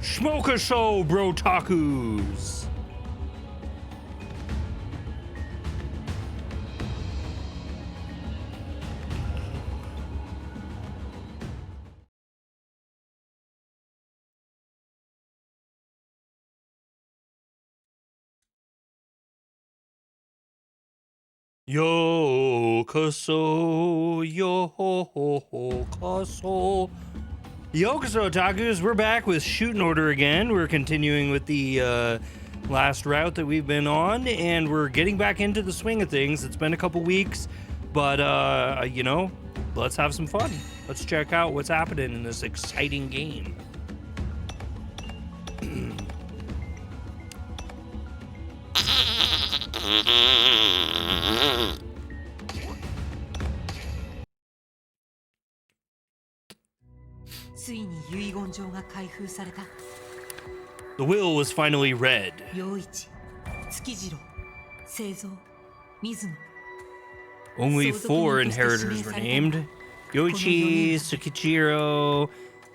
Smoke a show, bro takus. Yo kaso, yo kaso. Yokoso Otakus, we're back with Shuten Order again. We're continuing with the last route that we've been on, and we're getting back into the swing of things. It's been a couple weeks, but you know, let's have some fun. Let's check out what's happening in this exciting game. The will was finally read. Only 4 inheritors were named: Yoichi, Tsukichiro,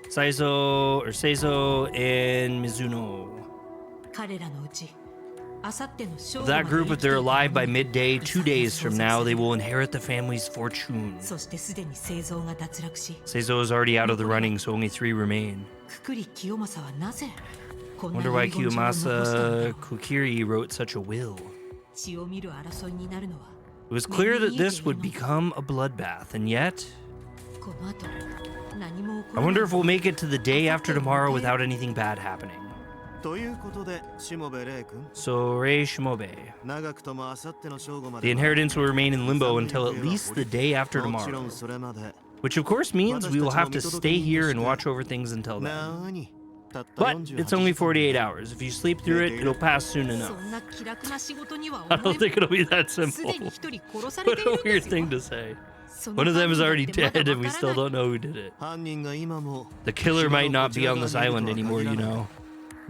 Seizo, and Mizuno. Of that group, if they're alive by midday, 2 days from now, they will inherit the family's fortune. Seizo is already out of the running, so only 3 remain. Wonder why Kiyomasa Kokiri wrote such a will. It was clear that this would become a bloodbath, and yet... I wonder if we'll make it to the day after tomorrow without anything bad happening. So, Rei Shimobe. The inheritance will remain in limbo until at least the day after tomorrow. Which of course means we will have to stay here and watch over things until then. But it's only 48 hours. If you sleep through it, it'll pass soon enough. I don't think it'll be that simple. What a weird thing to say. One of them is already dead and we still don't know who did it. The killer might not be on this island anymore, you know.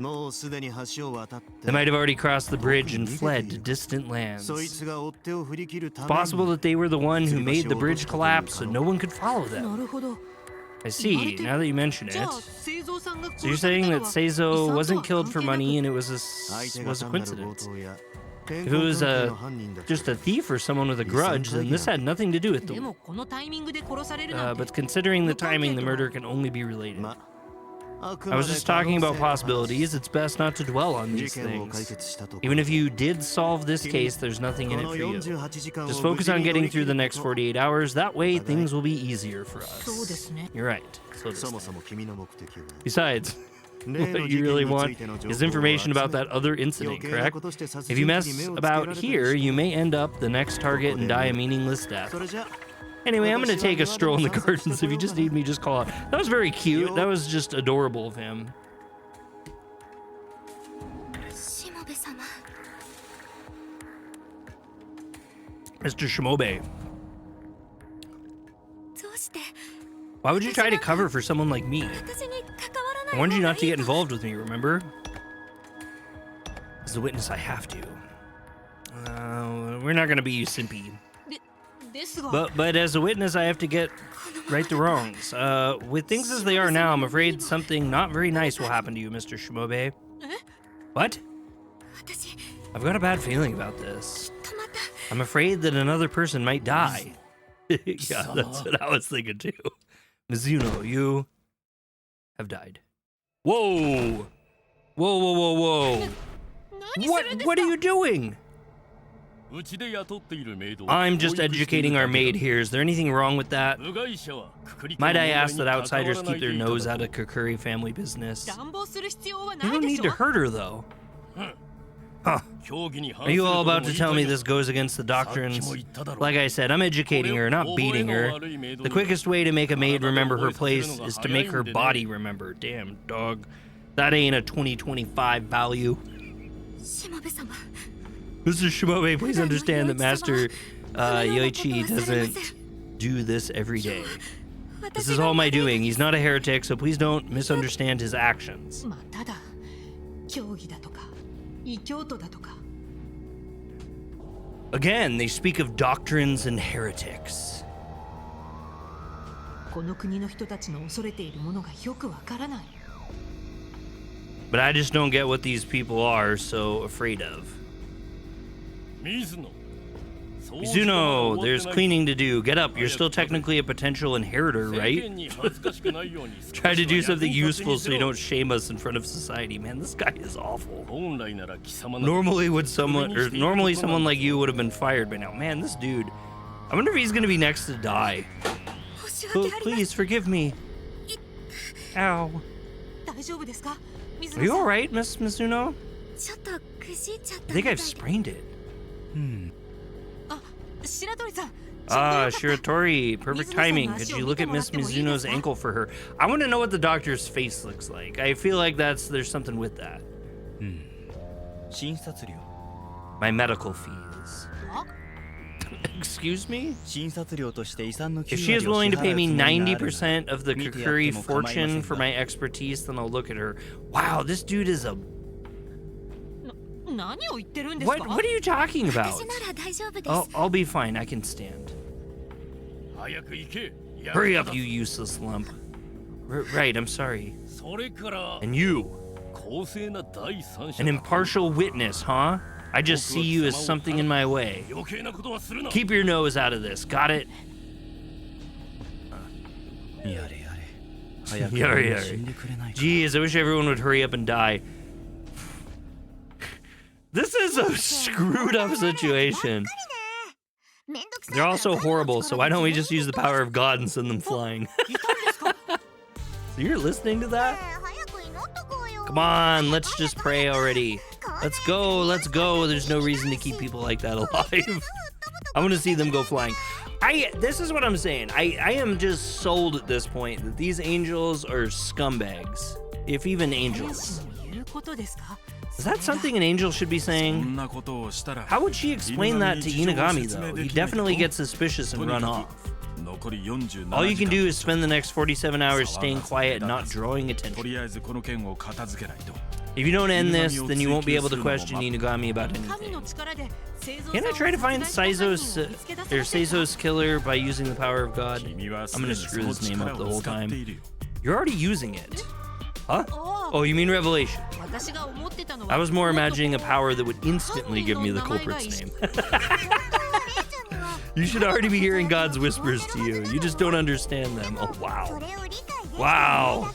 They might have already crossed the bridge and fled to distant lands. It's possible that they were the one who made the bridge collapse so no one could follow them. I see, now that you mention it. So you're saying that Seizo wasn't killed for money and it was a coincidence. If it was just a thief or someone with a grudge, then this had nothing to do with them. But considering the timing, the murder can only be related. I was just talking about possibilities. It's best not to dwell on these things. Even if you did solve this case, there's nothing in it for you. Just focus on getting through the next 48 hours. That way, things will be easier for us. You're right. Besides, what you really want is information about that other incident, correct? If you mess about here, you may end up the next target and die a meaningless death. Anyway, I'm going to take a stroll in the gardens. If you just need me, just call out. That was very cute. That was just adorable of him. Mr. Shimobe. Why would you try to cover for someone like me? I warned you not to get involved with me, remember? As a witness, I have to. We're not going to be you simpy. But as a witness, I have to get right the wrongs. With things as they are now, I'm afraid something not very nice will happen to you, Mr. Shimobe. What? I've got a bad feeling about this. I'm afraid that another person might die. Yeah, that's what I was thinking too. Mizuno, you have died. Whoa! Whoa! What are you doing? I'm just educating our maid here. Is there anything wrong with that? Might I ask that outsiders keep their nose out of Kokiri family business? You don't need to hurt her, though. Huh. Are you all about to tell me this goes against the doctrines? Like I said, I'm educating her, not beating her. The quickest way to make a maid remember her place is to make her body remember. Damn, dog. That ain't a 2025 value. Mr. Shimobe, please understand that Master Yoichi doesn't do this every day. This is all my doing. He's not a heretic, so please don't misunderstand his actions. Again, they speak of doctrines and heretics. But I just don't get what these people are so afraid of. Mizuno, there's cleaning to do. Get up, you're still technically a potential inheritor, right? Try to do something useful so you don't shame us in front of society. Man, this guy is awful. Normally someone like you would have been fired by now. Man, this dude, I wonder if he's gonna be next to die. Please forgive me. Ow. Are you alright, Miss Mizuno? I think I've sprained it. Shiratori, perfect timing. Could you look at Miss Mizuno's ankle for her? I want to know what the doctor's face looks like. I feel like there's something with that. My medical fees. Excuse me? If she is willing to pay me 90% of the Kukuri fortune for my expertise, then I'll look at her. Wow, this dude is a... What are you talking about? I'll be fine. I can stand. Hurry up, you useless lump. Right, I'm sorry. And you? An impartial witness, huh? I just see you as something in my way. Keep your nose out of this, got it? Yari. Jeez, I wish everyone would hurry up and die. This is a screwed up situation. They're all so horrible, so why don't we just use the power of God and send them flying? So you're listening to that? Come on, let's just pray already. Let's go. There's no reason to keep people like that alive. I want to see them go flying. This is what I'm saying. I am just sold at this point that these angels are scumbags. If even angels. Is that something an angel should be saying? How would she explain that to Inagami, though? He definitely gets suspicious and run off. All you can do is spend the next 47 hours staying quiet and not drawing attention. If you don't end this, then you won't be able to question Inagami about anything. Can I try to find Seizo's killer by using the power of God? I'm gonna screw this name up the whole time. You're already using it. Huh? Oh, you mean Revelation? I was more imagining a power that would instantly give me the culprit's name. You should already be hearing God's whispers to you. You just don't understand them. Oh, wow. Wow.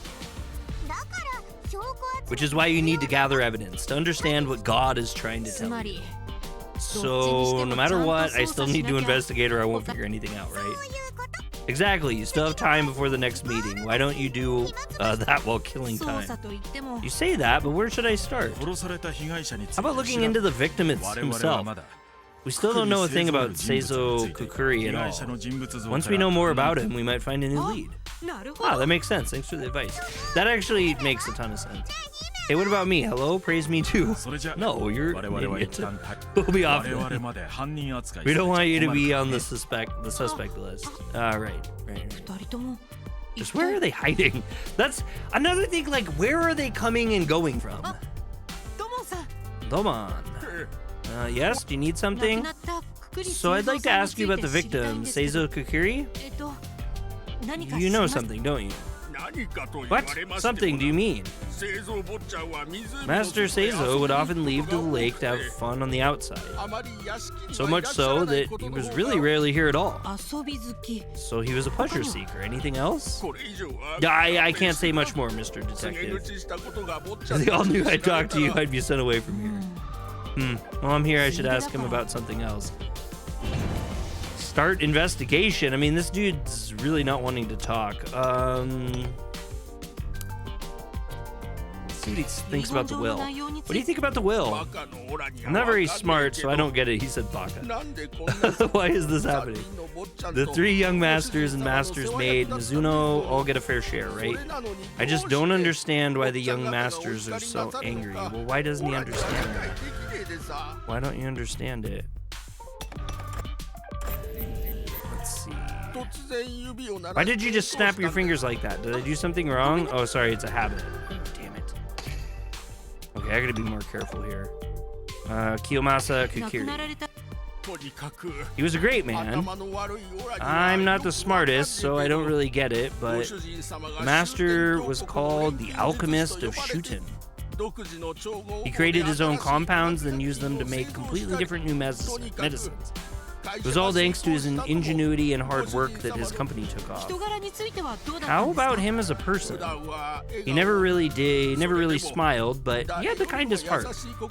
Which is why you need to gather evidence to understand what God is trying to tell you. So, no matter what, I still need to investigate or I won't figure anything out, right? Exactly, you still have time before the next meeting. Why don't you do that while killing time? You say that, but where should I start? How about looking into the victim himself? We still don't know a thing about Seizo Kukuri at all. Once we know more about him, we might find a new lead. Ah, that makes sense. Thanks for the advice. That actually makes a ton of sense. Hey, what about me? Hello? Praise me too. No, you're an idiot. We'll be off. We don't want you to be on the suspect list. Right. Just where are they hiding? That's another thing, like, where are they coming and going from? Domon. Yes, do you need something? So I'd like to ask you about the victim, Seizo Kukuri? You know something, don't you? What? Something do you mean? Master Seizo would often leave to the lake to have fun on the outside. So much so that he was really rarely here at all. So he was a pleasure seeker. Anything else? I can't say much more, Mr. Detective. If they all knew I'd talk to you, I'd be sent away from here. While I'm here, I should ask him about something else. Start investigation. I mean, this dude's really not wanting to talk. Let's see what he thinks about the will. What do you think about the will? I'm not very smart, so I don't get it. He said baka. Why is this happening? The three young masters and master's maid, Mizuno, all get a fair share, right? I just don't understand why the young masters are so angry. Well, why doesn't he understand that? Why don't you understand it? Let's see. Why did you just snap your fingers like that? Did I do something wrong? Oh, sorry, it's a habit. Oh, damn it. Okay, I gotta be more careful here. Kiyomasa Kukiri. He was a great man. I'm not the smartest, so I don't really get it, but the master was called the Alchemist of Shuten. He created his own compounds, then used them to make completely different new medicines. It was all thanks to his ingenuity and hard work that his company took off. How about him as a person? He never really smiled, but he had the kindest heart.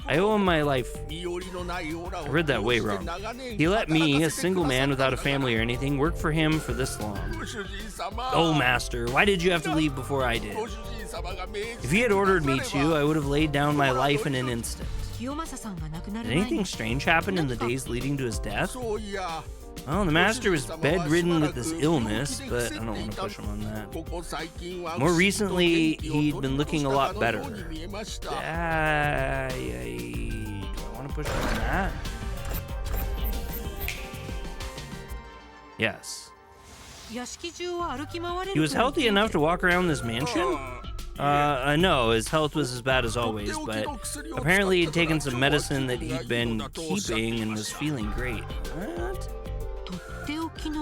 I owe him my life. I read that way wrong. He let me, a single man without a family or anything, work for him for this long. Oh, master, why did you have to leave before I did? If he had ordered me to, I would have laid down my life in an instant. Did anything strange happen in the days leading to his death? Well, the master was bedridden with this illness, but I don't want to push him on that. More recently, he'd been looking a lot better. Do I want to push him on that? Yes. He was healthy enough to walk around this mansion? No, his health was as bad as always, but apparently he'd taken some medicine that he'd been keeping and was feeling great. What?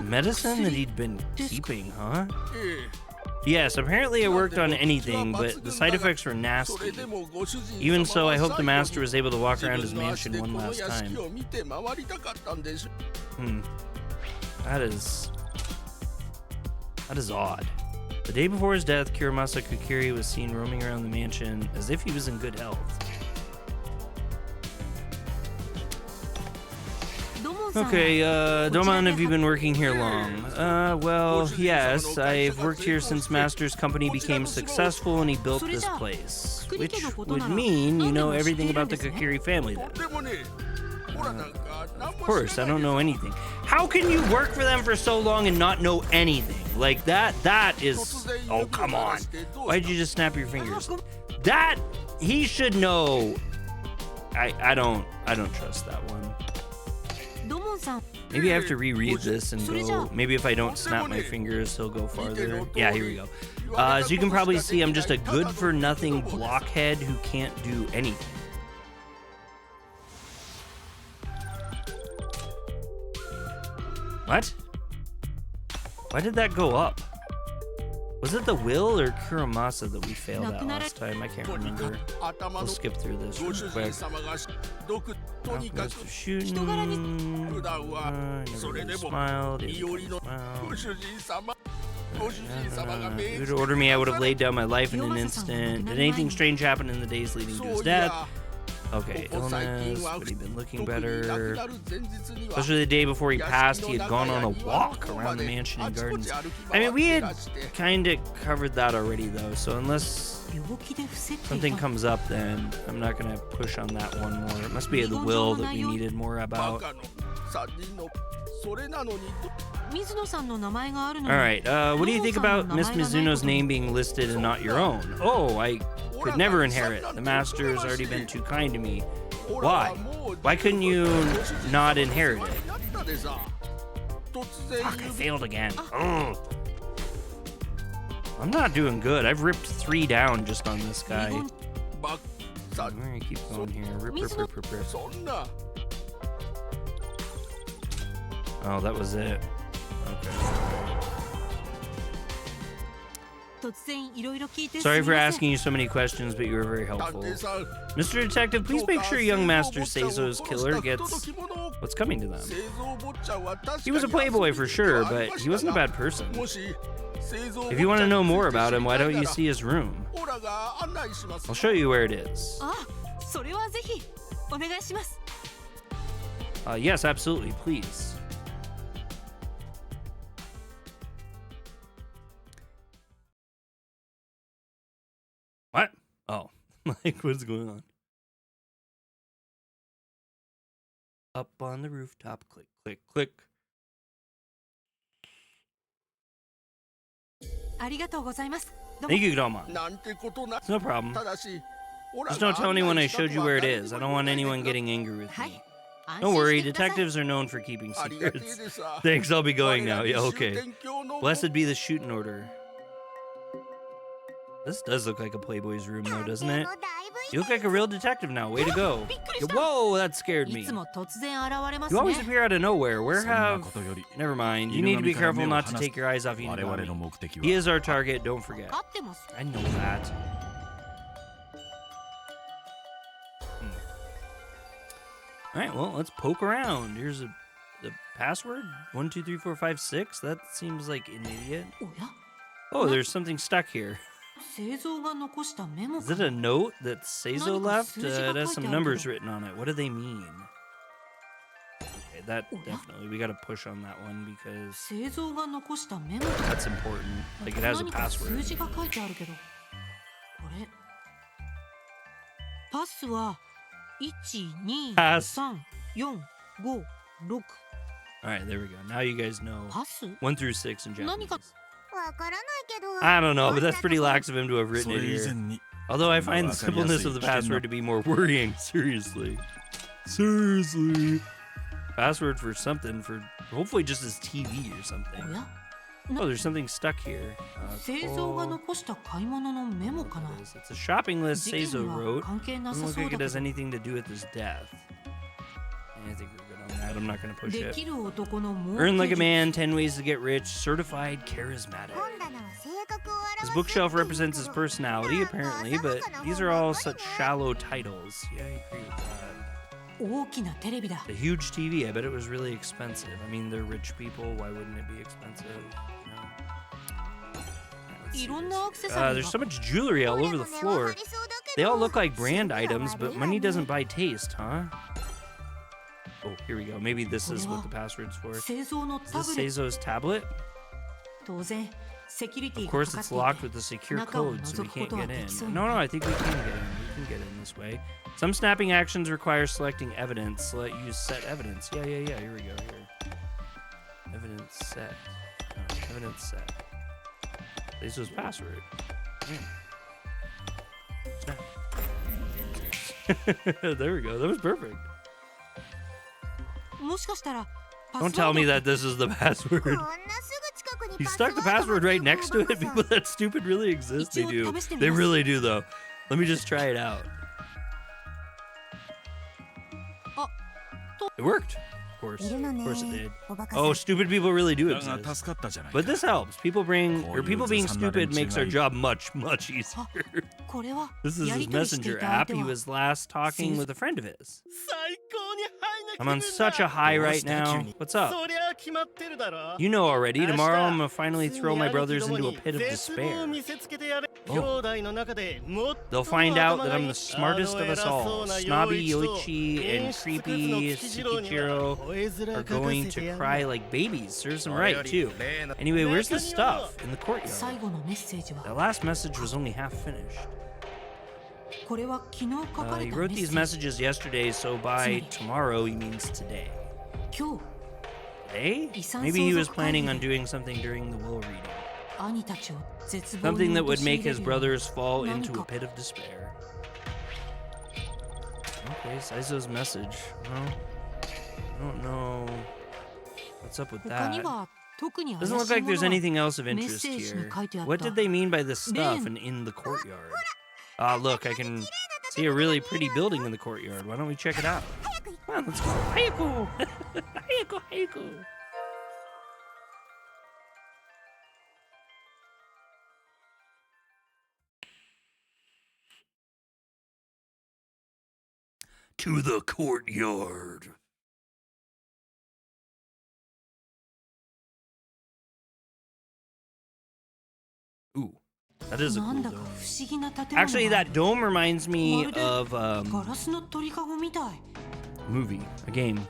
Medicine that he'd been keeping, huh? Yes, apparently it worked on anything, but the side effects were nasty. Even so, I hope the master was able to walk around his mansion one last time. That is odd. The day before his death, Kuramasa Kokiri was seen roaming around the mansion as if he was in good health. Okay, Domon, have you been working here long? Well, yes, I've worked here since Master's company became successful and he built this place. Which would mean you know everything about the Kokiri family then. Of course, I don't know anything. How can you work for them for so long and not know anything? Like that is... Oh, come on. Why'd you just snap your fingers? That, he should know. I don't trust that one. Maybe I have to reread this and go, maybe if I don't snap my fingers, he'll go farther. Yeah, here we go. As you can probably see, I'm just a good-for-nothing blockhead who can't do anything. What? Why did that go up? Was it the Will or Kuramasa that we failed at last time? I can't remember. We'll skip through this real quick. Shuten. Never really smiled. If you would order me, I would have laid down my life in an instant. Did anything strange happen in the days leading to his death? Okay, illness, but he'd been looking better. Especially the day before he passed, he had gone on a walk around the mansion and gardens. I mean, we had kind of covered that already, though, so unless something comes up, then I'm not going to push on that one more. It must be the Will that we needed more about. Alright, what do you think about Miss Mizuno's name being listed and not your own? Oh, I could never inherit. The master's already been too kind to me. Why? Why couldn't you not inherit it? Fuck, I failed again. Ugh. I'm not doing good. I've ripped 3 down just on this guy. We're gonna keep going here. Rip. Oh, that was it. Okay. Sorry for asking you so many questions, but you were very helpful. Mr. Detective, please make sure young Master Seizo's killer gets what's coming to them. He was a playboy for sure, but he wasn't a bad person. If you want to know more about him, why don't you see his room? I'll show you where it is. Yes, absolutely, please. What? Oh, like, what's going on? Up on the rooftop, click, click, click. Thank you, Domon. It's no problem. Just don't tell anyone I showed you where it is. I don't want anyone getting angry with me. Don't worry, detectives are known for keeping secrets. Thanks, I'll be going now. Yeah, okay. Blessed be the Shuten order. This does look like a Playboy's room, though, doesn't it? You look like a real detective now. Way to go. Whoa, that scared me. You always appear out of nowhere. Where have... Never mind. You need to be careful not to take your eyes off Inugami. He is our target, don't forget. I know that. Alright, well, let's poke around. Here's the password. 1, 2, 3, 4, 5, 6. That seems like an idiot. Oh, there's something stuck here. Is it a note that Seizo left? It has some numbers written on it. What do they mean? Okay, that definitely. We gotta push on that one because that's important. Like, it has a password. Pass. Alright, there we go. Now you guys know 1 through 6 in Japanese. I don't know, but that's pretty lax of him to have written it here. Although I find the simpleness of the password to be more worrying. Seriously. Password for something, for hopefully just his TV or something. Oh, there's something stuck here. It's a shopping list Seizo wrote. Doesn't look like it has anything to do with his death. I think we're good on that. I'm not going to push it. Earn like a man, 10 ways to get rich, certified charismatic. His bookshelf represents his personality, apparently, but these are all such shallow titles. Yeah, I agree with that. A huge TV, I bet it was really expensive. I mean, they're rich people, why wouldn't it be expensive? You know? There's so much jewelry all over the floor. They all look like brand items, but money doesn't buy taste, huh? Oh, here we go. Maybe this is what the password's for. Is this Seizo's tablet? Of course, it's locked with a secure code, so we can't get in. No, I think we can get in. We can get in this way. Some snapping actions require selecting evidence. Use set evidence. Yeah. Here we go. Here. Evidence set. Oh, evidence set. Seizo's password. Snap. There we go. That was perfect. Don't tell me that this is the password. He stuck the password right next to it. People that stupid really exist. They do. They really do, though. Let me just try it out. It worked. Of course it did. Oh, stupid people really do exist. But this helps. People being stupid makes our job much easier. This is his messenger app. He was last talking with a friend of his. I'm on such a high right now. What's up? You know already. Tomorrow I'm gonna finally throw my brothers into a pit of despair. Oh. They'll find out that I'm the smartest of us all. Snobby Yoichi and creepy Sukichiro are going to cry like babies. Serves them right, too. Anyway, where's the stuff? In the courtyard. That last message was only half finished. He wrote these messages yesterday, so by tomorrow he means today. Today? Maybe he was planning on doing something during the will reading. Something that would make his brothers fall into a pit of despair. Okay, Seizo's message. Well, I don't know what's up with that. Doesn't look like there's anything else of interest here. What did they mean by this stuff and in the courtyard? Look, I can see a really pretty building in the courtyard. Why don't we check it out? Come on, let's go. Hayako! Hayako! To the courtyard. Ooh, that is a cool dome. Actually, that dome reminds me of a movie, a game.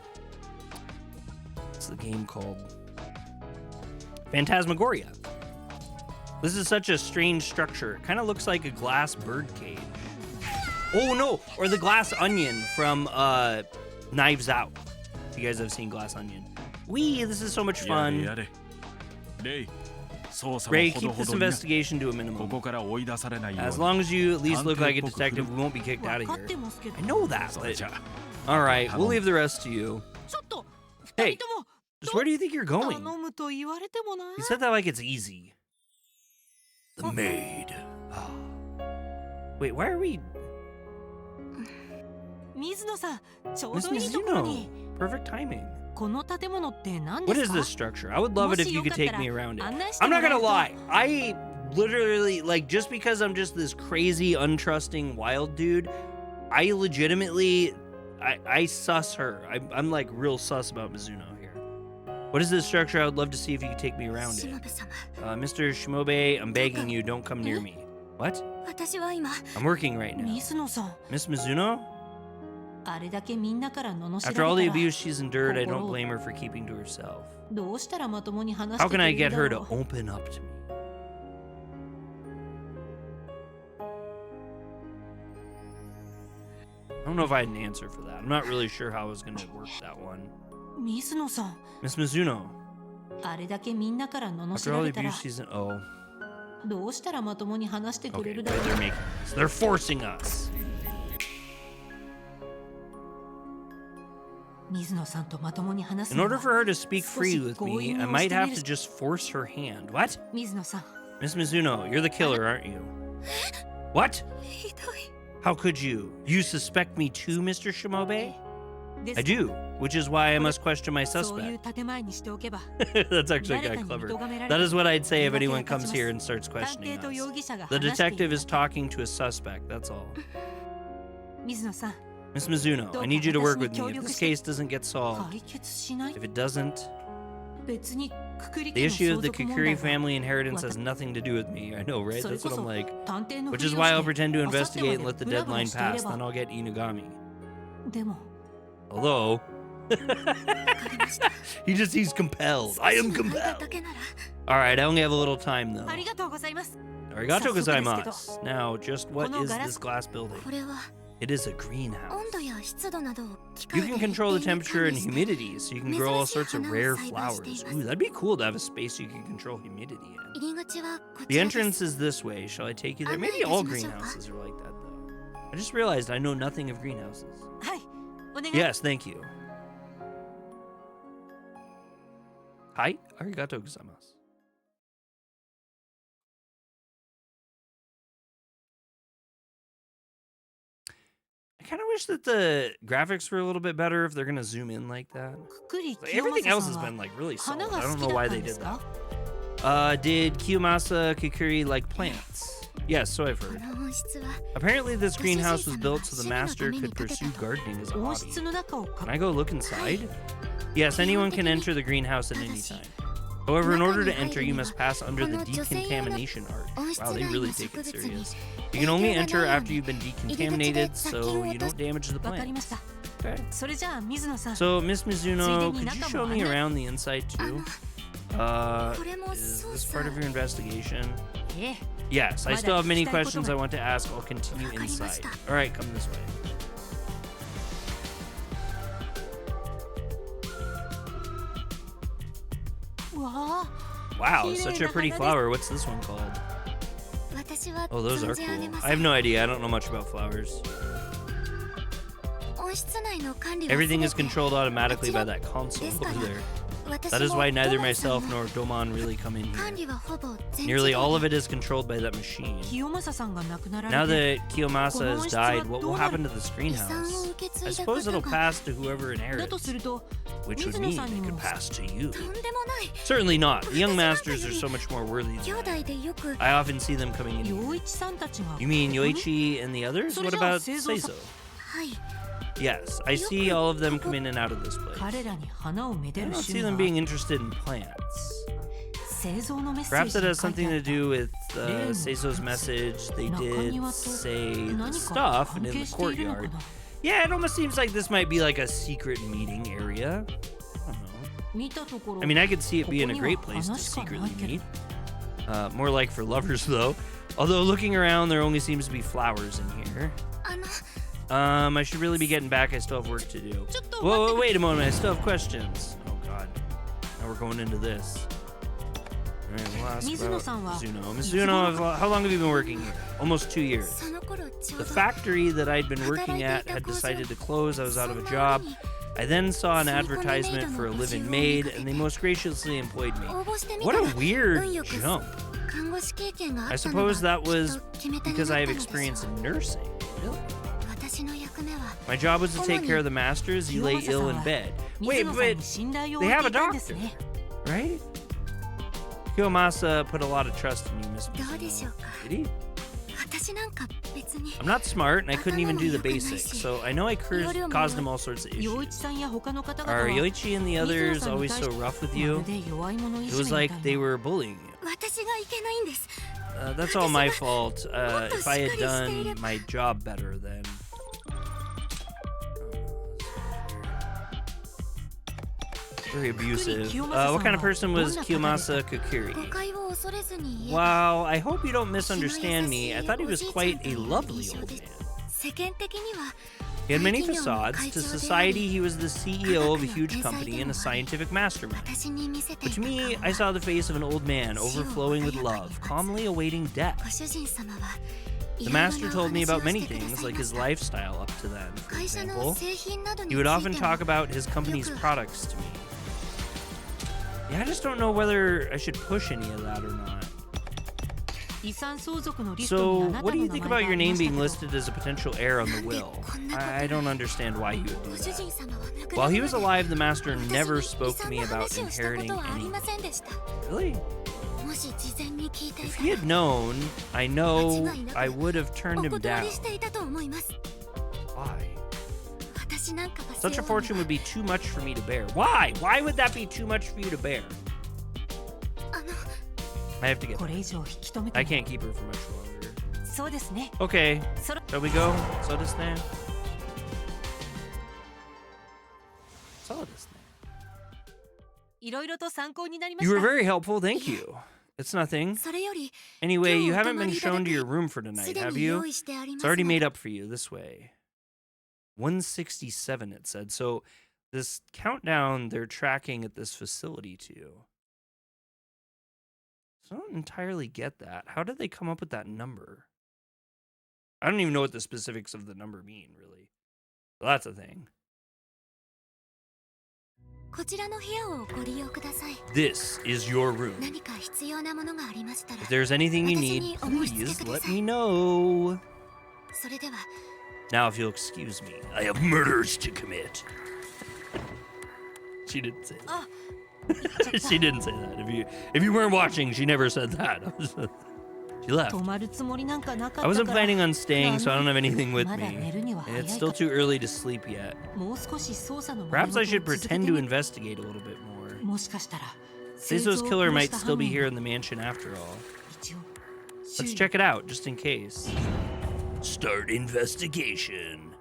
What's the game called? Phantasmagoria. This is such a strange structure. It kind of looks like a glass bird cage. Oh no, or the glass onion from Knives Out. If you guys have seen Glass Onion. Wee, this is so much fun. Ray, keep this investigation to a minimum. As long as you at least look like a detective, we won't be kicked out of here. I know that, but... Alright, we'll leave the rest to you. Hey, just where do you think you're going? You said that like it's easy. The maid. Wait, why are we... Miss Mizuno. Perfect timing. What is this structure? I would love it if you could take me around it. I'm not gonna lie. I literally, like, just because I'm just this crazy, untrusting, wild dude, I legitimately, I suss her. I'm like real sus about Mizuno here. What is this structure? I would love to see if you could take me around it. Mr. Shimobe, I'm begging you, don't come near me. What? I'm working right now. Miss Mizuno? After all the abuse she's endured, I don't blame her for keeping to herself. How can I get her to open up to me? I don't know if I had an answer for that. I'm not really sure how I was going to work that one. Miss Mizuno. After all the abuse she's in... Oh. Okay, they're making this. They're forcing us. In order for her to speak freely with me, I might have to just force her hand. What? Miss Mizuno, you're the killer, aren't you? What? How could you? You suspect me too, Mr. Shimobe? I do, which is why I must question my suspect. That's actually kind of clever. That is what I'd say if anyone comes here and starts questioning us. The detective is talking to a suspect, that's all. Miss Mizuno, I need you to work with me if this case doesn't get solved. If it doesn't, the issue of the Kukuri family inheritance has nothing to do with me. I know, right? That's what I'm like. Which is why I'll pretend to investigate and let the deadline pass, then I'll get Inugami. Although, he's compelled. I am compelled. Alright, I only have a little time though. Arigato gozaimasu. Now, just what is this glass building? It is a greenhouse. You can control the temperature and humidity, so you can grow all sorts of rare flowers. Ooh, that'd be cool to have a space you can control humidity in. The entrance is this way. Shall I take you there? Maybe all greenhouses are like that, though. I just realized I know nothing of greenhouses. Yes, thank you. Hi, arigato gozaimasu. I kind of wish that the graphics were a little bit better if they're going to zoom in like that. Like, everything else has been like really solid. I don't know why they did that. Did Kiyomasa Kukuri like plants? Yes, so I've heard. Apparently this greenhouse was built so the master could pursue gardening as a hobby. Can I go look inside? Yes, anyone can enter the greenhouse at any time. However, in order to enter, you must pass under the decontamination arch. Wow, they really take it serious. You can only enter after you've been decontaminated, so you don't damage the plants. Okay. So, Miss Mizuno, could you show me around the inside too? Is this part of your investigation? Yes, I still have many questions I want to ask. I'll continue inside. Alright, come this way. Wow, such a pretty flower. What's this one called? Oh, those are cool. I have no idea. I don't know much about flowers. Everything is controlled automatically by that console over there. That is why neither myself nor Domon really come in here. Nearly all of it is controlled by that machine. Now that Kiyomasa has died, what will happen to this greenhouse? I suppose it'll pass to whoever inherits, which would mean it could pass to you. Certainly not. The young masters are so much more worthy than I. I often see them coming in here. You mean Yoichi and the others? What about Seizo? Yes, I see all of them come in and out of this place. I don't see them being interested in plants. Perhaps it has something to do with Seizo's message. They did say the stuff and in the courtyard. Yeah, it almost seems like this might be like a secret meeting area. I don't know. I mean, I could see it being a great place to secretly meet. More like for lovers, though. Although looking around, there only seems to be flowers in here. I should really be getting back. I still have work to do. Whoa, wait a moment. I still have questions. Oh, God. Now we're going into this. All right, we'll ask about Mizuno. Mizuno, how long have you been working here? Almost 2 years. The factory that I'd been working at had decided to close. I was out of a job. I then saw an advertisement for a live-in maid, and they most graciously employed me. What a weird jump. I suppose that was because I have experience in nursing. Really? My job was to take care of the masters. He lay ill in bed. Wait, but they have a doctor, right? Kiyomasa put a lot of trust in you, Miss Mizuno. Did he? I'm not smart, and I couldn't even do the basics, so I know I caused him all sorts of issues. Are Yoichi and the others always so rough with you? It was like they were bullying you. That's all my fault. If I had done my job better, then... Very abusive. What kind of person was Kiyomasa Kokiri? Wow, I hope you don't misunderstand me. I thought he was quite a lovely old man. He had many facades. To society, he was the CEO of a huge company and a scientific mastermind. But to me, I saw the face of an old man overflowing with love, calmly awaiting death. The master told me about many things, like his lifestyle up to then, for example. He would often talk about his company's products to me. Yeah, I just don't know whether I should push any of that or not. So, what do you think about your name being listed as a potential heir on the will? I don't understand why he would do that. While he was alive, the master never spoke to me about inheriting anything. Really? If he had known, I know I would have turned him down. Why? Such a fortune would be too much for me to bear. Why? Why would that be too much for you to bear? I have to get that. I can't keep her for much longer. Okay, shall we go? So desu ne. You were very helpful, thank you. It's nothing. Anyway, you haven't been shown to your room for tonight, have you? It's already made up for you, this way. 167, it said. So this countdown they're tracking at this facility to. So I don't entirely get that. How did they come up with that number? I don't even know what the specifics of the number mean, really. Well, that's a thing. This is your room. If there's anything you need, please let me know. Now, if you'll excuse me, I have murders to commit. She didn't say that. She didn't say that. If you weren't watching, she never said that. She left. I wasn't planning on staying, so I don't have anything with me. And it's still too early to sleep yet. Perhaps I should pretend to investigate a little bit more. Seiso's killer might still be here in the mansion after all. Let's check it out, just in case. Start investigation.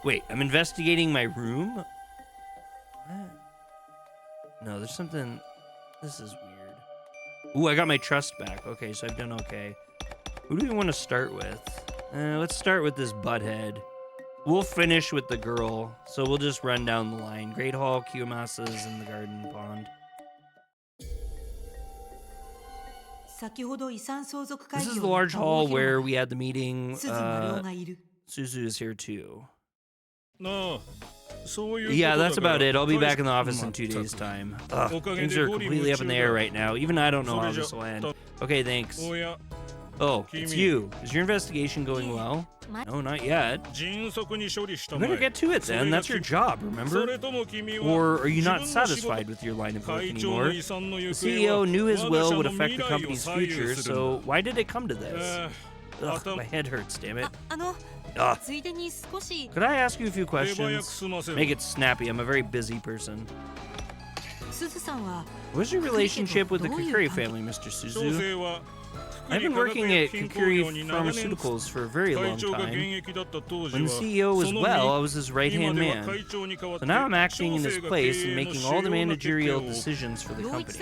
Wait, I'm investigating my room? What? No, there's something... This is weird. Ooh, I got my trust back. Okay, so I've done okay. Who do we want to start with? Let's start with this butthead. We'll finish with the girl, so we'll just run down the line. Great Hall, Kiyomasa's, and the garden pond. This is the large hall where we had the meeting. Suzu is here too. Yeah, that's about it. I'll be back in the office in 2 days' time. Ugh, things are completely up in the air right now. Even I don't know how this will end. Okay, thanks. Oh, it's you. Is your investigation going well? No, not yet. I'm gonna get to it then. That's your job, remember? Or are you not satisfied with your line of work anymore? The CEO knew his will would affect the company's future, so why did it come to this? Ugh, my head hurts, damn it. Could I ask you a few questions? Make it snappy. I'm a very busy person. What's your relationship with the Kokiri family, Mr. Suzu? I've been working at Kokiri Pharmaceuticals for a very long time. When the CEO was well, I was his right-hand man. So now I'm acting in his place and making all the managerial decisions for the company.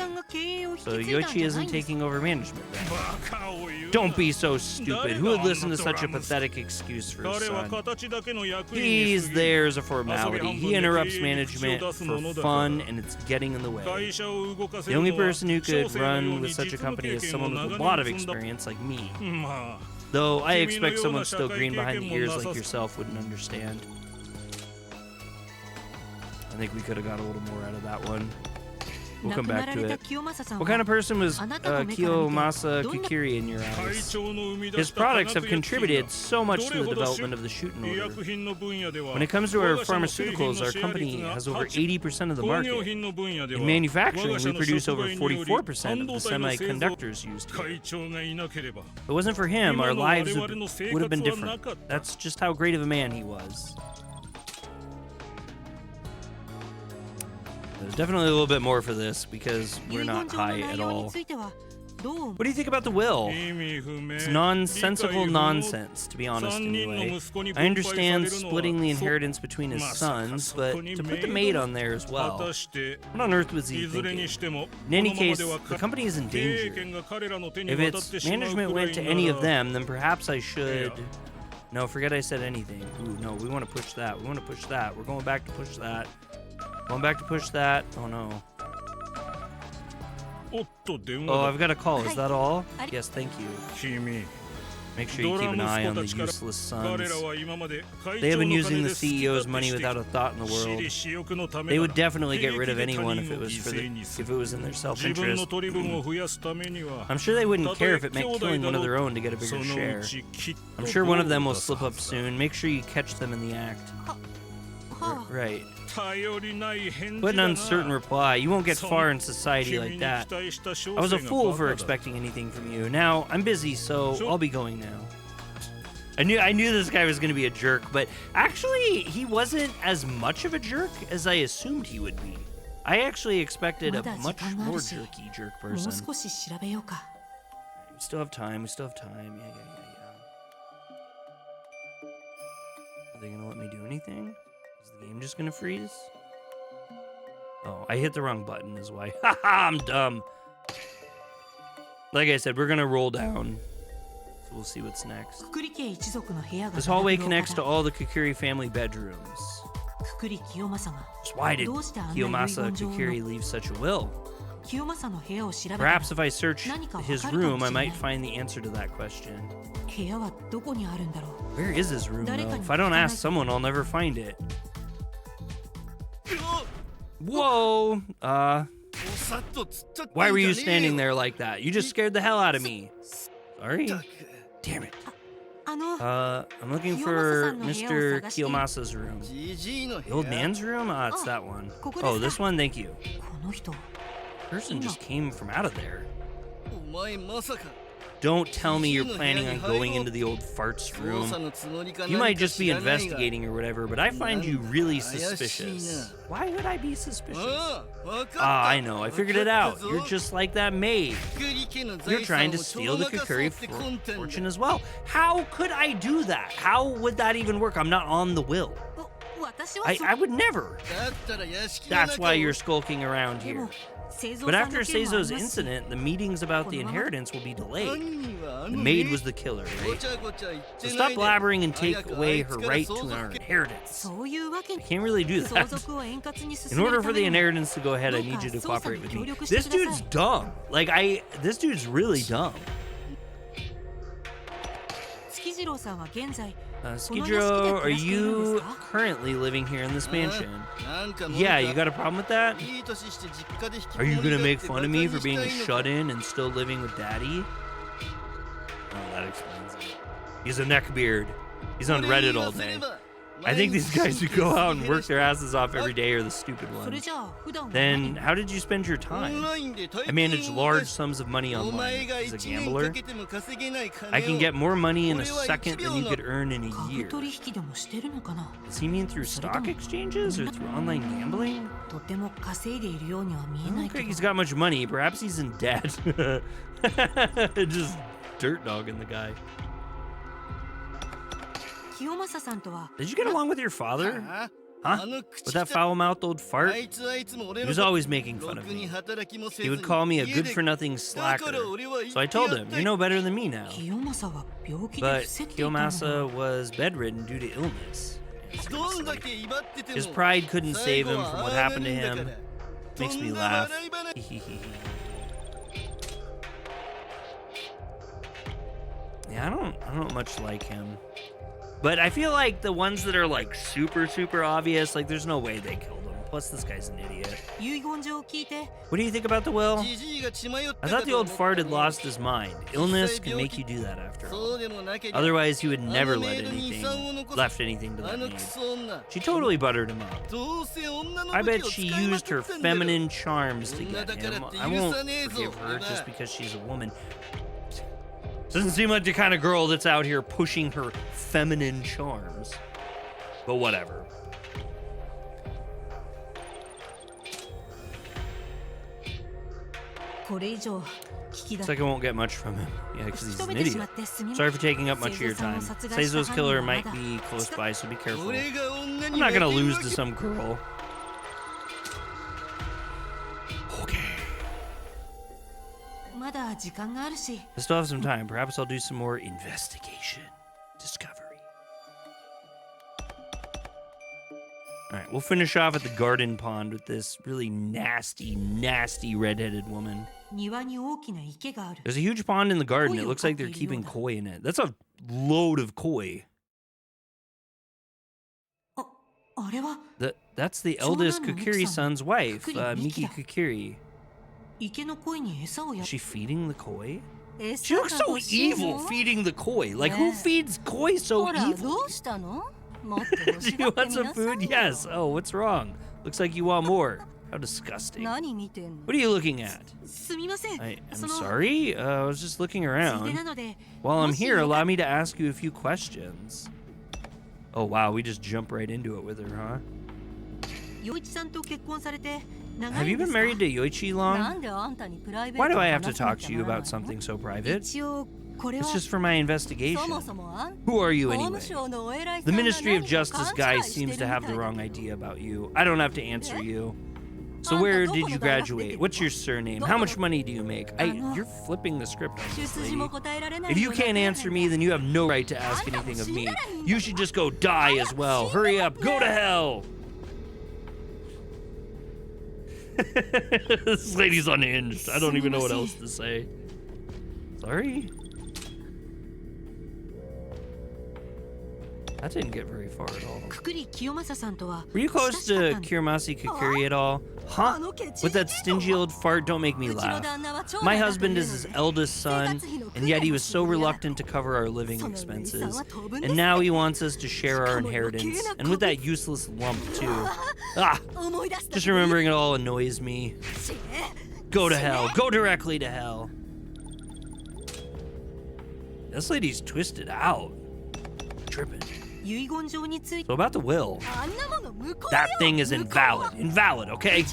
So Yoichi isn't taking over management then. Don't be so stupid. Who would listen to such a pathetic excuse for his son? He's there as a formality. He interrupts management for fun, and it's getting in the way. The only person who could run with such a company is someone with a lot of experience like me. Though I expect someone still green behind the ears like yourself wouldn't understand. I think we could have got a little more out of that one. We'll come back to it. What kind of person was Kiyomasa Kukiri in your eyes? His products have contributed so much to the development of the Shuten order. When it comes to our pharmaceuticals, our company has over 80% of the market. In manufacturing, we produce over 44% of the semiconductors used here. If it wasn't for him, our lives would have been different. That's just how great of a man he was. There's definitely a little bit more for this because we're not high at all. What do you think about the will? It's nonsensical nonsense, to be honest, anyway. I understand splitting the inheritance between his sons, but to put the maid on there as well. What on earth was he thinking? In any case, the company is in danger. If its management went to any of them, then perhaps I should... No, forget I said anything. Ooh, no, we want to push that. We want to push that. We're going back to push that. Going back to push that. Oh no. Oh, I've got a call. Is that all? Yes, thank you. Make sure you keep an eye on the useless sons. They have been using the CEO's money without a thought in the world. They would definitely get rid of anyone if it was in their self-interest. I'm sure they wouldn't care if it meant killing one of their own to get a bigger share. I'm sure one of them will slip up soon. Make sure you catch them in the act. Right. What an uncertain reply. You won't get far in society like that. I was a fool for expecting anything from you. Now, I'm busy, so I'll be going now. I knew this guy was going to be a jerk, but actually, he wasn't as much of a jerk as I assumed he would be. I actually expected a much more jerky jerk person. We still have time. Yeah. Are they going to let me do anything? Is the game just gonna freeze? Oh, I hit the wrong button is why. Haha, I'm dumb. Like I said, we're gonna roll down. So we'll see what's next. This hallway connects to all the Kukiri family bedrooms. Just why did Kiyomasa Kukiri leave such a will? Perhaps if I search his room, I might find the answer to that question. Where is his room, though? If I don't ask someone, I'll never find it. Whoa! Why were you standing there like that? You just scared the hell out of me. Sorry. Damn it. I'm looking for Mr. Kiyomasa's room. The old man's room? It's that one. Oh, this one? Thank you. Person just came from out of there. Don't tell me you're planning on going into the old fart's room. You might just be investigating or whatever, but I find you really suspicious. Why would I be suspicious? I know. I figured it out. You're just like that maid. You're trying to steal the Kukiri fortune as well. How could I do that? How would that even work? I'm not on the will. I would never. That's why you're skulking around here. But after Seizo's incident, the meetings about the inheritance will be delayed. The maid was the killer, right? So stop blabbering and take away her right to our inheritance. I can't really do that. In order for the inheritance to go ahead, I need you to cooperate with me. This dude's dumb. This dude's really dumb. Skijiro, are you currently living here in this mansion? Yeah, you got a problem with that? Are you gonna make fun of me for being a shut-in and still living with Daddy? Oh, that explains it. He's a neckbeard. He's on Reddit all day. I think these guys who go out and work their asses off every day are the stupid ones. Then, how did you spend your time? I manage large sums of money online. As a gambler, I can get more money in a second than you could earn in a year. Does he mean through stock exchanges or through online gambling? I don't think he's got much money. Perhaps he's in debt. Just dirt dogging the guy. Did you get along with your father? Huh? With that foul-mouthed old fart? He was always making fun of me. He would call me a good-for-nothing slacker. So I told him, you're no better than me now. But Kiyomasa was bedridden due to illness. His pride couldn't save him from what happened to him. Makes me laugh. Yeah, I don't much like him. But I feel like the ones that are like super, super obvious, like there's no way they killed him. Plus, this guy's an idiot. What do you think about the will? I thought the old fart had lost his mind. Illness can make you do that after all. Otherwise, he would never left anything to that maid. She totally buttered him up. I bet she used her feminine charms to get him. I won't forgive her just because she's a woman. Doesn't seem like the kind of girl that's out here pushing her feminine charms. But whatever. Looks like I won't get much from him. Yeah, because he's an idiot. Sorry for taking up much of your time. Seizo's killer might be close by, so be careful. I'm not gonna lose to some girl. Okay. I still have some time. Perhaps I'll do some more investigation. Discovery. Alright, we'll finish off at the garden pond with this really nasty, nasty redheaded woman. There's a huge pond in the garden. It looks like they're keeping koi in it. That's a load of koi. That's the eldest Kokiri-san's wife, Miki Kokiri. Is she feeding the koi? She looks so evil feeding the koi. Like, who feeds koi so evil? Do you want some food? Yes. Oh, what's wrong? Looks like you want more. How disgusting. What are you looking at? I'm sorry? I was just looking around. While I'm here, allow me to ask you a few questions. Oh, wow. We just jump right into it with her, huh? Have you been married to Yoichi long? Why do I have to talk to you about something so private? It's just for my investigation. Who are you anyway? The Ministry of Justice guy seems to have the wrong idea about you. I don't have to answer you. So where did you graduate? What's your surname? How much money do you make? You're flipping the script on this lady. If you can't answer me, then you have no right to ask anything of me. You should just go die as well. Hurry up. Go to hell. This lady's unhinged. I don't even know what else to say. Sorry? That didn't get very far at all. Were you close to Kiromasi Kokiri at all? Huh? With that stingy old fart, don't make me laugh. My husband is his eldest son, and yet he was so reluctant to cover our living expenses. And now he wants us to share our inheritance, and with that useless lump, too. Ah! Just remembering it all annoys me. Go to hell. Go directly to hell. This lady's twisted out. Tripping. So about the will. That thing is invalid. Invalid, okay?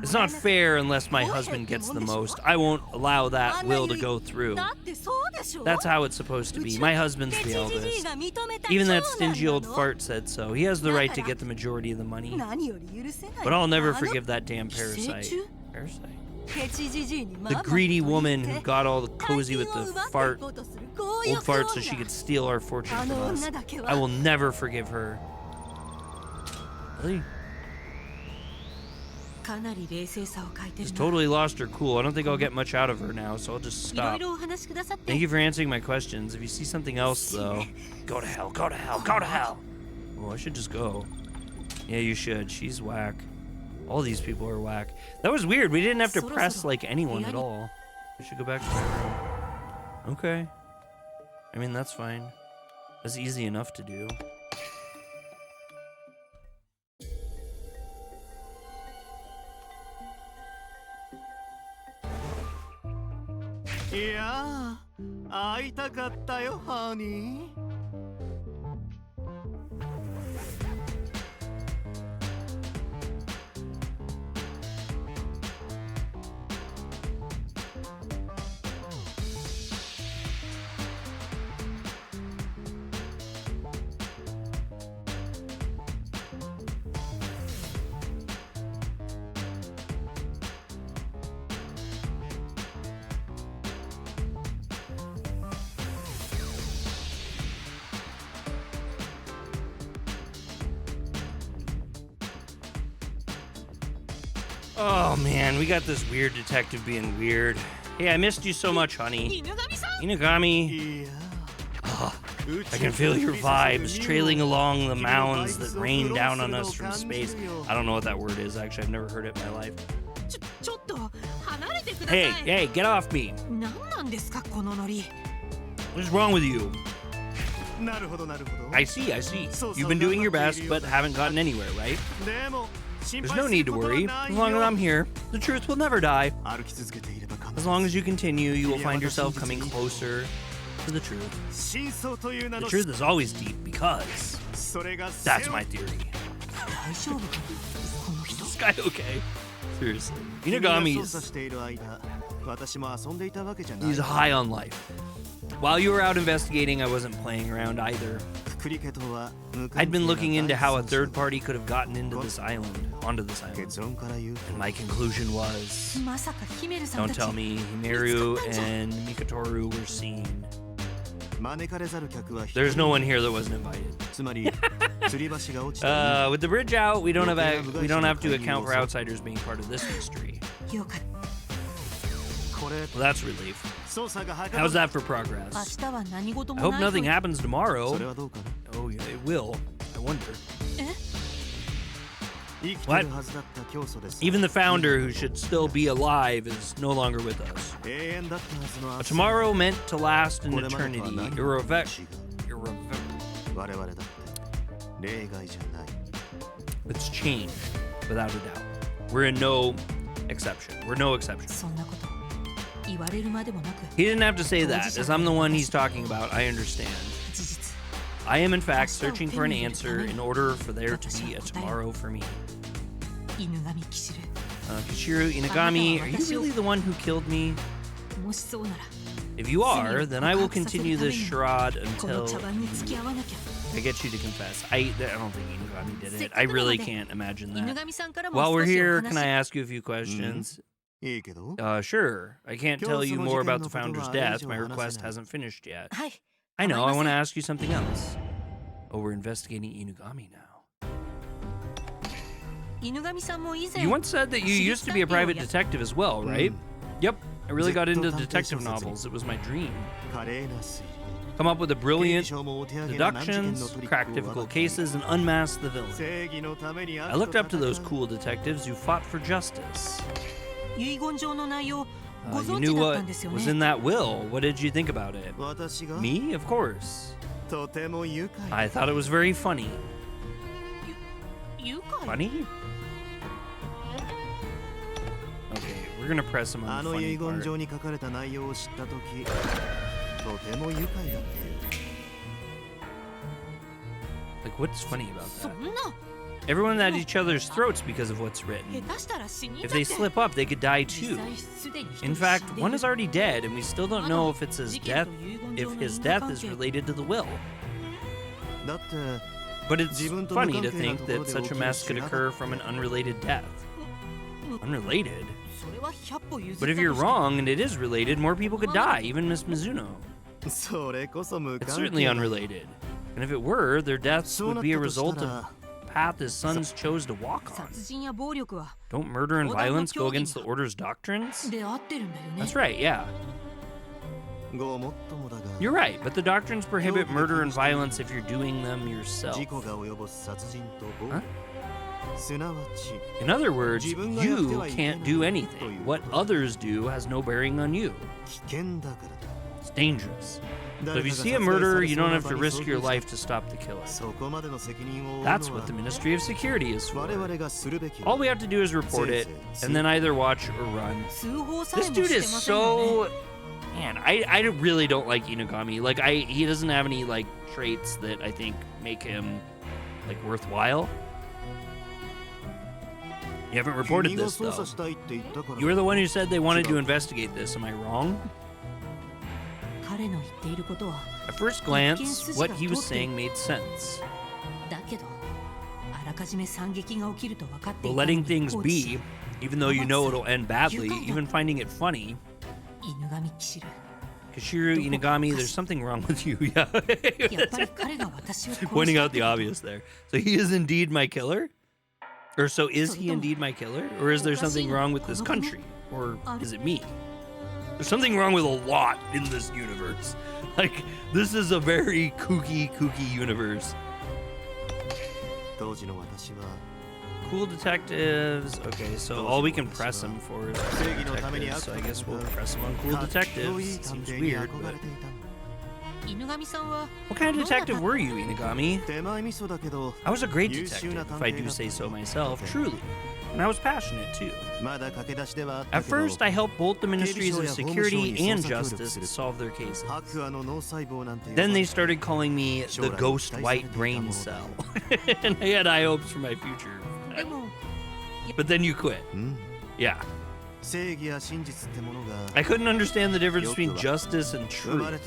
It's not fair unless my husband gets the most. I won't allow that will to go through. That's how it's supposed to be. My husband's the eldest. Even that stingy old fart said so. He has the right to get the majority of the money. But I'll never forgive that damn parasite. Parasite? The greedy woman who got all cozy with the old fart so she could steal our fortune from us. I will never forgive her. Really? She's totally lost her cool. I don't think I'll get much out of her now, so I'll just stop. Thank you for answering my questions. If you see something else, though, go to hell, go to hell, go to hell. Oh, I should just go. Yeah, you should. She's whack. All these people are whack. That was weird. We didn't have to press, like, anyone at all. We should go back to my room. Okay. I mean, that's fine. That's easy enough to do. Yeah, 会いたかったよ、honey. Oh man, we got this weird detective being weird. Hey, I missed you so much, honey. Inugami. Yeah. Oh, I can feel your vibes trailing along the mounds that rain down on us from space. I don't know what that word is, actually. I've never heard it in my life. Hey, get off me. What's wrong with you? I see. You've been doing your best, but haven't gotten anywhere, right? There's no need to worry. As long as I'm here, the truth will never die. As long as you continue, you will find yourself coming closer to the truth. The truth is always deep because that's my theory. Is this guy okay? Seriously. Inugami's... He's high on life. While you were out investigating, I wasn't playing around either. I'd been looking into how a third party could have gotten onto this island. And my conclusion was... Don't tell me Himeru and Mikatoru were seen. There's no one here that wasn't invited. With the bridge out, we don't have to account for outsiders being part of this mystery. Well, that's a relief. How's that for progress? I hope nothing happens tomorrow. Oh, yeah, it will. I wonder. What? Even the founder, who should still be alive, is no longer with us. A tomorrow meant to last an eternity. It's changed, without a doubt. We're no exception. He didn't have to say that, as I'm the one he's talking about. I understand. I am in fact searching for an answer in order for there to be a tomorrow for me. Kishiru Inugami, are you really the one who killed me? If you are, then I will continue this charade until I get you to confess. I don't think Inugami did it. I really can't imagine that. While we're here, can I ask you a few questions? Sure. I can't tell you more about the founder's death. My request hasn't finished yet. I know, I want to ask you something else. Oh, we're investigating Inugami now. You once said that you used to be a private detective as well, right? Yep, I really got into detective novels. It was my dream. Come up with a brilliant deductions, crack difficult cases, and unmask the villain. I looked up to those cool detectives who fought for justice. You knew what was in that will. What did you think about it? Me? Of course. I thought it was very funny. Funny? Okay, we're gonna press him on the funny part. Like, what's funny about that? Everyone at each other's throats because of what's written. If they slip up, they could die too. In fact, one is already dead, and we still don't know if it's his death, is related to the will. But it's funny to think that such a mess could occur from an unrelated death. Unrelated? But if you're wrong and it is related, more people could die, even Miss Mizuno. It's certainly unrelated. And if it were, their deaths would be a result of path his sons chose to walk on. Don't murder and violence go against the Order's doctrines? That's right, yeah. You're right, but the doctrines prohibit murder and violence if you're doing them yourself. Huh? In other words, you can't do anything. What others do has no bearing on you. It's dangerous. So if you see a murderer, you don't have to risk your life to stop the killer. That's what the Ministry of Security is for. All we have to do is report it, and then either watch or run. This dude is so... Man, I really don't like Inugami. Like, he doesn't have any, like, traits that I think make him, like, worthwhile. You haven't reported this, though. You were the one who said they wanted to investigate this. Am I wrong? At first glance, what he was saying made sense. But letting things be, even though you know it'll end badly, even finding it funny... Kishiru Inugami, there's something wrong with you, yeah. Pointing out the obvious there. So he is indeed my killer? Or so is he indeed my killer? Or is there something wrong with this country? Or is it me? There's something wrong with a lot in this universe. Like, this is a very kooky universe. Cool detectives. Okay, so all we can press him for is cool detectives, so I guess we'll press him on cool detectives. It seems weird, but... What kind of detective were you, Inugami? I was a great detective, if I do say so myself, truly. And I was passionate, too. At first, I helped both the Ministries of Security and Justice solve their cases. Then they started calling me the Ghost White Brain Cell. And I had high hopes for my future. But then you quit. Yeah. I couldn't understand the difference between justice and truth.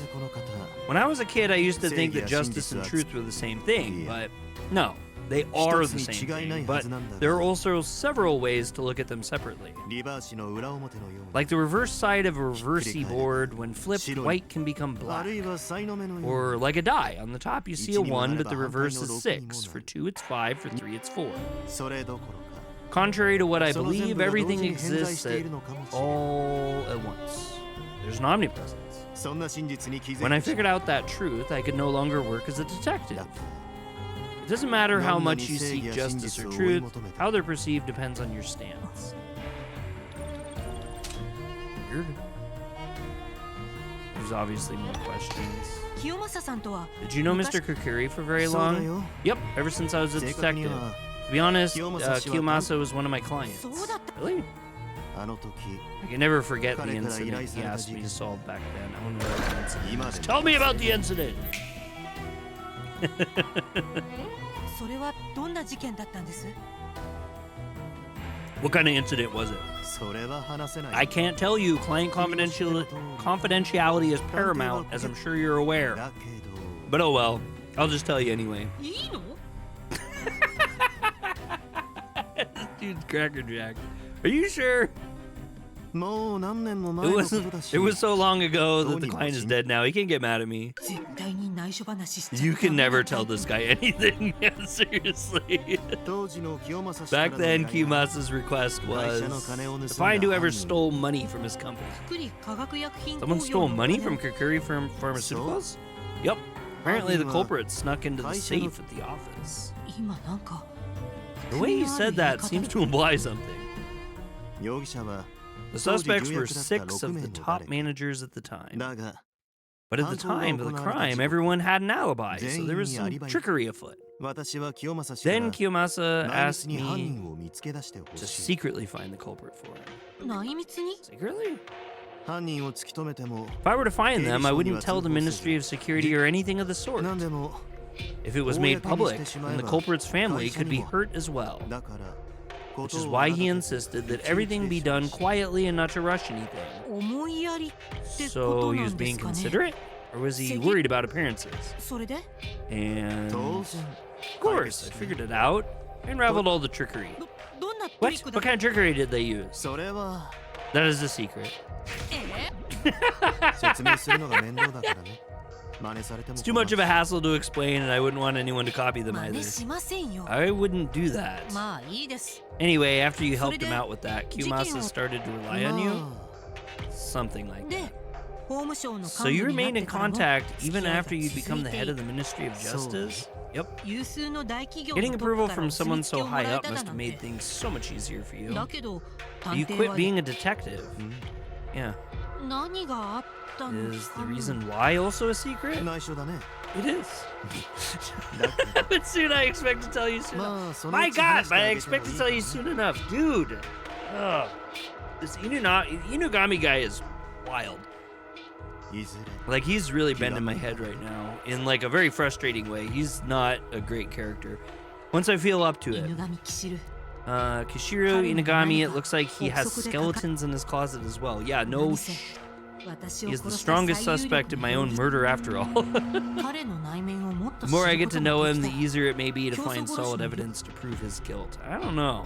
When I was a kid, I used to think that justice and truth were the same thing, but no, they are the same thing, but there are also several ways to look at them separately. Like the reverse side of a reversey board, when flipped, white can become black. Or like a die, on the top you see a 1, but the reverse is 6. For 2 it's 5, for 3 it's 4. Contrary to what I believe, everything exists all at once. There's an omnipresence. When I figured out that truth, I could no longer work as a detective. It doesn't matter how much you seek justice or truth, how they're perceived depends on your stance. Weird. There's obviously more questions. Did you know Mr. Kukuri for very long? Yep, ever since I was a detective. To be honest, Kiyomasa was one of my clients. Really? I can never forget the incident he asked me to solve back then. I wonder what the incident was. Tell me about the incident! What kind of incident was it? I can't tell you. Client confidentiality is paramount, as I'm sure you're aware. But oh well, I'll just tell you anyway. This dude's crackerjack. Are you sure? It was so long ago that the client is dead now. He can't get mad at me. You can never tell this guy anything. Yeah, seriously. Back then, Kiyomasa's request was to find whoever stole money from his company. Someone stole money from Kukuri Pharmaceuticals? Yup. Apparently the culprit snuck into the safe at the office. The way he said that seems to imply something. The suspects were 6 of the top managers at the time. But at the time of the crime, everyone had an alibi, so there was some trickery afoot. Then Kiyomasa asked me to secretly find the culprit for him. Secretly? If I were to find them, I wouldn't tell the Ministry of Security or anything of the sort. If it was made public, then the culprit's family could be hurt as well. Which is why he insisted that everything be done quietly and not to rush anything. So he was being considerate? Or was he worried about appearances? And of course, I figured it out. I unraveled all the trickery. What kind of trickery did they use? That is a secret. It's too much of a hassle to explain, and I wouldn't want anyone to copy them either. I wouldn't do that. Anyway, after you helped him out with that, Kiyomasa started to rely on you? Something like that. So you remained in contact even after you'd become the head of the Ministry of Justice? Yep. Getting approval from someone so high up must have made things so much easier for you. You quit being a detective. Yeah. Is the reason why also a secret? It is. But soon I expect to tell you soon enough. My god, but I expect to tell you soon enough. Dude. This Inugami guy is wild. Like, he's really bending my head right now in like a very frustrating way. He's not a great character. Once I feel up to it. Kishiro Inugami, it looks like he has skeletons in his closet as well. Yeah, no He is the strongest suspect in my own murder after all. The more I get to know him, the easier it may be to find solid evidence to prove his guilt. I don't know.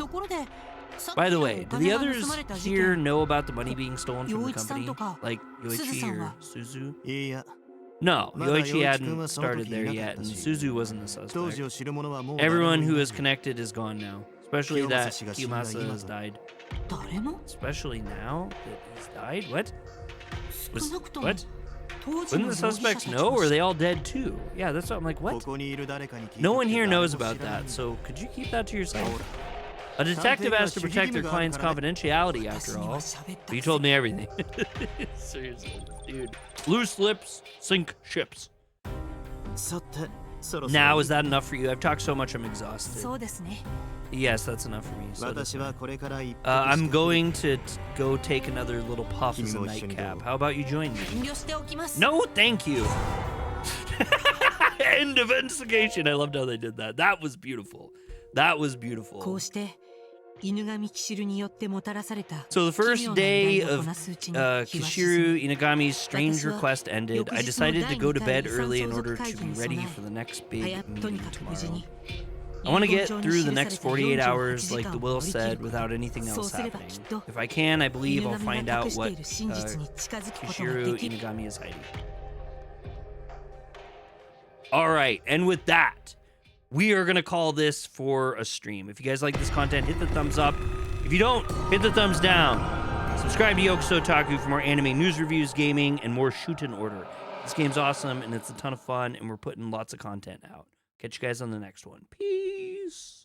By the way, do the others here know about the money being stolen from the company? Like Yoichi or Suzu? No, Yoichi hadn't started there yet, and Suzu wasn't the suspect. Everyone who is connected is gone now. Especially that Kiyomasa has died. Especially now that he's died? What? What? Wouldn't the suspects know, or are they all dead too? Yeah, that's what I'm like, what? No one here knows about that, so could you keep that to yourself? A detective has to protect their client's confidentiality, after all. But you told me everything. Seriously, dude. Loose lips sink ships. Now, is that enough for you? I've talked so much I'm exhausted. Yes, that's enough for me. So I'm going to go take another little puff as a nightcap. How about you join me? No, thank you. End of investigation. I loved how they did that. That was beautiful. That was beautiful. So the first day of Kishiru Inagami's strange request ended. I decided to go to bed early in order to be ready for the next big meeting tomorrow. I want to get through the next 48 hours, like the will said, without anything else happening. If I can, I believe I'll find out what Kishiru Inagami is hiding. Alright, and with that, we are going to call this for a stream. If you guys like this content, hit the thumbs up. If you don't, hit the thumbs down. Subscribe to Yokuso Otaku for more anime news reviews, gaming, and more Shuten Order. This game's awesome, and it's a ton of fun, and we're putting lots of content out. Catch you guys on the next one. Peace.